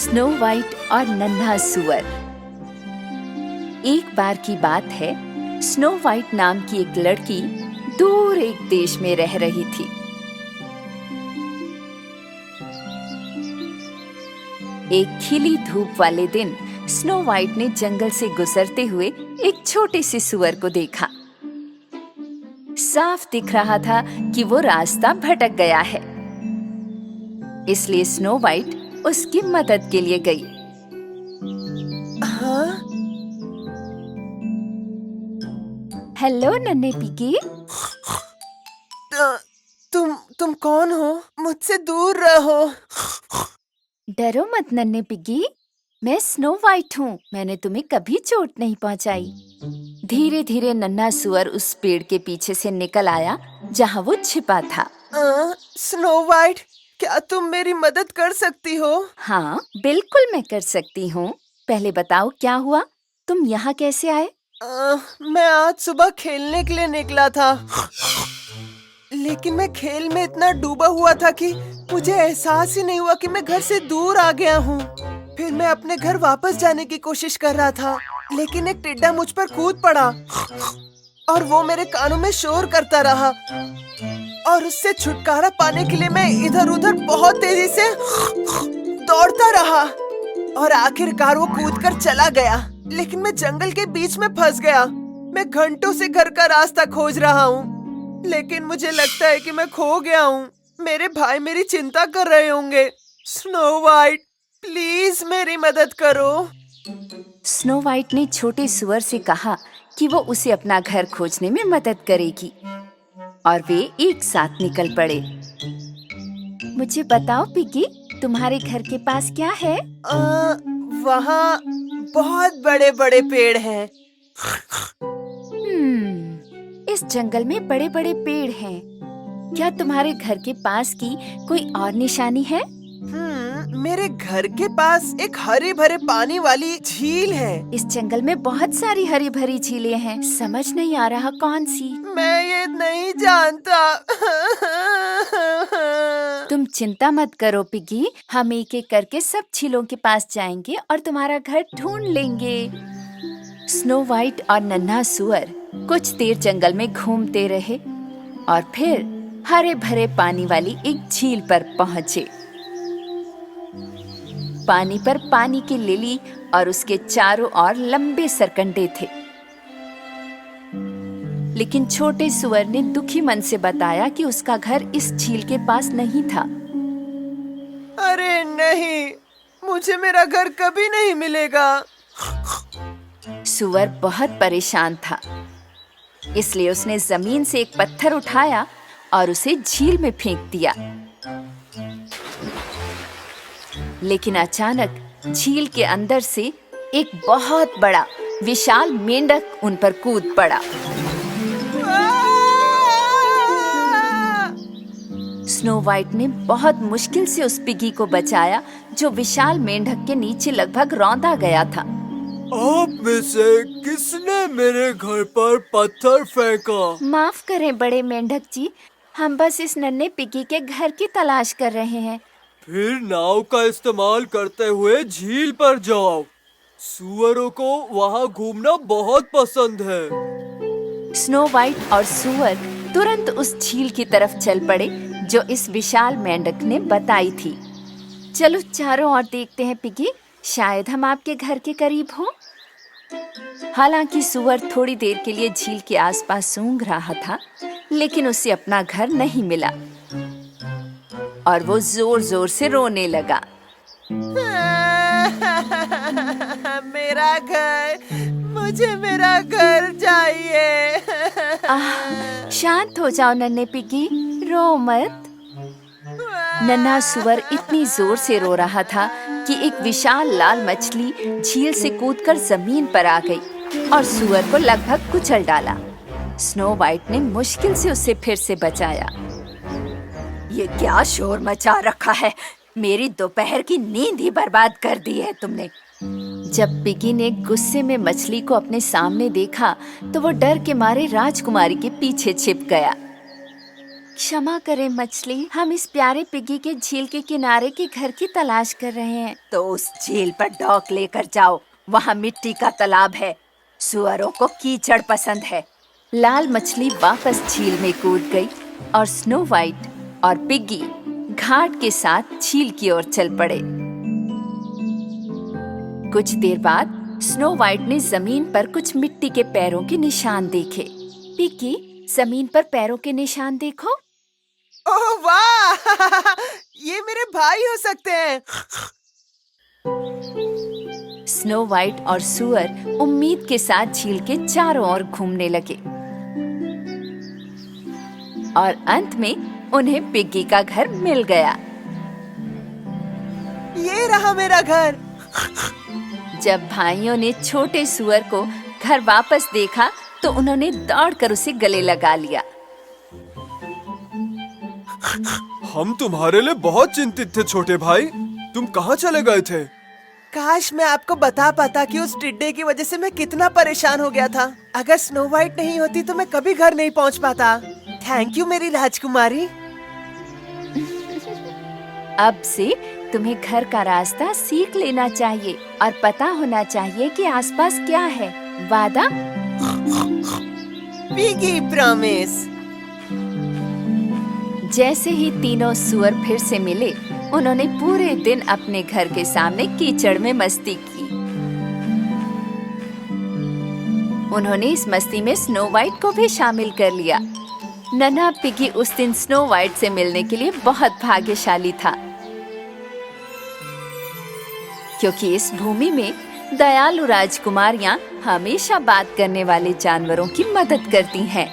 Snow white और नन्हा सुअर। एक बार की बात है, स्नो वाइट नाम की एक लड़की दूर एक देश में रह रही थी। एक खिली धूप वाले दिन स्नो वाइट ने जंगल से गुजरते हुए एक छोटे से सुअर को देखा। साफ दिख रहा था कि वो रास्ता भटक गया है, इसलिए स्नो वाइट उसकी मदद के लिए गई। हाँ? हेलो नन्हे पिगी। तुम कौन हो? मुझसे दूर रहो। डरो मत नन्हे पिगी, मैं स्नो वाइट हूँ। मैंने तुम्हें कभी चोट नहीं पहुँचाई। धीरे धीरे नन्हा सुअर उस पेड़ के पीछे से निकल आया जहाँ वो छिपा था। स्नो वाइट, क्या तुम मेरी मदद कर सकती हो? हाँ, बिल्कुल मैं कर सकती हूँ। पहले बताओ क्या हुआ? तुम यहाँ कैसे आए? मैं आज सुबह खेलने के लिए निकला था, लेकिन मैं खेल में इतना डूबा हुआ था कि मुझे एहसास ही नहीं हुआ कि मैं घर से दूर आ गया हूँ। फिर मैं अपने घर वापस जाने की कोशिश कर रहा था, लेकिन एक टिड्डा मुझ पर कूद पड़ा और वो मेरे कानों में शोर करता रहा। और उससे छुटकारा पाने के लिए मैं इधर उधर बहुत तेजी से दौड़ता रहा और आखिरकार वो कूदकर चला गया। लेकिन मैं जंगल के बीच में फंस गया। मैं घंटों से घर का रास्ता खोज रहा हूँ, लेकिन मुझे लगता है कि मैं खो गया हूँ। मेरे भाई मेरी चिंता कर रहे होंगे। स्नो वाइट, प्लीज मेरी मदद करो। स्नो वाइट ने छोटे सुअर से कहा कि वो उसे अपना घर खोजने में मदद करेगी, और वे एक साथ निकल पड़े। मुझे बताओ पिगी, तुम्हारे घर के पास क्या है? वहाँ बहुत बड़े बड़े पेड़ हैं। इस जंगल में बड़े बड़े पेड़ हैं। क्या तुम्हारे घर के पास की कोई और निशानी है? मेरे घर के पास एक हरे भरे पानी वाली झील है। इस जंगल में बहुत सारी हरी भरी झीलें हैं। समझ नहीं आ रहा कौन सी। मैं ये नहीं जानता। तुम चिंता मत करो पिगी, हम एक एक करके सब झीलों के पास जाएंगे और तुम्हारा घर ढूंढ लेंगे। स्नो वाइट और नन्हा सुअर कुछ देर जंगल में घूमते रहे और फिर हरे भरे पानी वाली एक झील पर पहुँचे। पानी पर पानी की लिली और उसके चारों ओर लंबे सरकंडे थे। लेकिन छोटे सुअर ने दुखी मन से बताया कि उसका घर इस झील के पास नहीं था। अरे नहीं, मुझे मेरा घर कभी नहीं मिलेगा। सुअर बहुत परेशान था, इसलिए उसने जमीन से एक पत्थर उठाया और उसे झील में फेंक दिया। लेकिन अचानक झील के अंदर से एक बहुत बड़ा विशाल मेंढक उन पर कूद पड़ा। स्नो वाइट ने बहुत मुश्किल से उस पिगी को बचाया, जो विशाल मेंढक के नीचे लगभग रौंदा गया था। आप में से किसने मेरे घर पर पत्थर फेंका? माफ करें बड़े मेंढक जी, हम बस इस नन्हे पिगी के घर की तलाश कर रहे हैं। फिर नाव का इस्तेमाल करते हुए झील पर जाओ। सुअरों को वहाँ घूमना बहुत पसंद है। स्नो वाइट और सुअर तुरंत उस झील की तरफ चल पड़े जो इस विशाल मेंढक ने बताई थी। चलो चारों ओर देखते हैं पिगी, शायद हम आपके घर के करीब हों। हालांकि सुअर थोड़ी देर के लिए झील के आसपास सूंघ रहा था, लेकिन उसे अपना घर नहीं मिला और वो जोर जोर से रोने लगा। मेरा घर, मुझे मेरा घर चाहिए। शांत हो जाओ नन्हे पिगी, रो मत। नन्हा सुअर इतनी जोर से रो रहा था कि एक विशाल लाल मछली झील से कूदकर जमीन पर आ गई और सुअर को लगभग कुचल डाला। स्नो वाइट ने मुश्किल से उसे फिर से बचाया। ये क्या शोर मचा रखा है? मेरी दोपहर की नींद ही बर्बाद कर दी है तुमने। जब पिगी ने गुस्से में मछली को अपने सामने देखा तो वो डर के मारे राजकुमारी के पीछे छिप गया। क्षमा करें मछली, हम इस प्यारे पिग्गी के झील के किनारे के घर की तलाश कर रहे हैं। तो उस झील पर डॉक लेकर जाओ, वहाँ मिट्टी का तालाब है। सुअरों को कीचड़ पसंद है। लाल मछली वापस झील में कूद गई और स्नो वाइट और पिग्गी घाट के साथ झील की ओर चल पड़े। कुछ देर बाद स्नो वाइट ने जमीन पर कुछ मिट्टी के पैरों के निशान देखे। पिग्गी, जमीन पर पैरों के निशान देखो। ओह वाह! ये मेरे भाई हो सकते हैं। स्नो वाइट और सुअर उम्मीद के साथ झील के चारों ओर घूमने लगे और अंत में उन्हें पिग्गी का घर मिल गया। ये रहा मेरा घर। जब भाइयों ने छोटे सुअर को घर वापस देखा तो उन्होंने दौड़कर उसे गले लगा लिया। हम तुम्हारे लिए बहुत चिंतित थे छोटे भाई, तुम कहाँ चले गए थे? काश मैं आपको बता पाता कि उस टिड्डे की वजह से मैं कितना परेशान हो गया था। अगर स्नो वाइट नहीं होती तो मैं कभी घर नहीं पहुंच पाता। थैंक यू मेरी राजकुमारी। अब से तुम्हें घर का रास्ता सीख लेना चाहिए और पता होना चाहिए कि आसपास क्या है। वादा? Piggy promise. जैसे ही तीनों सुअर फिर से मिले, उन्होंने पूरे दिन अपने घर के सामने कीचड़ में मस्ती की। उन्होंने इस मस्ती में स्नो वाइट को भी शामिल कर लिया। नन्हा पिगी उस दिन स्नो वाइट से मिलने के लिए बहुत भाग्यशाली था, क्योंकि इस भूमि में दयालु राजकुमारियां हमेशा बात करने वाले जानवरों की मदद करती हैं।